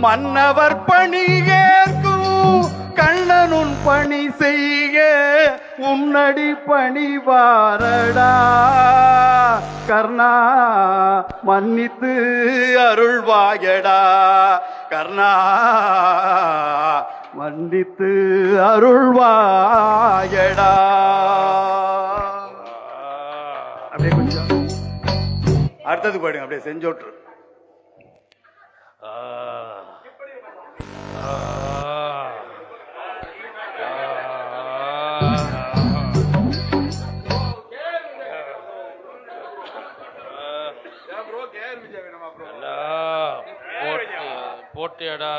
மன்னவர் பணி ஏற்கும் கண்ணனுன் பணி செய்ய உன்னடி பணிவாரடா கர்ணா மன்னித்து அருள்வாயடா கர்ணா மன்னித்து அருள்வாயடா. அப்படியே கொஞ்சம் அடுத்தது பாடுங்க, அப்படியே செஞ்சோற்று. போட்டியடா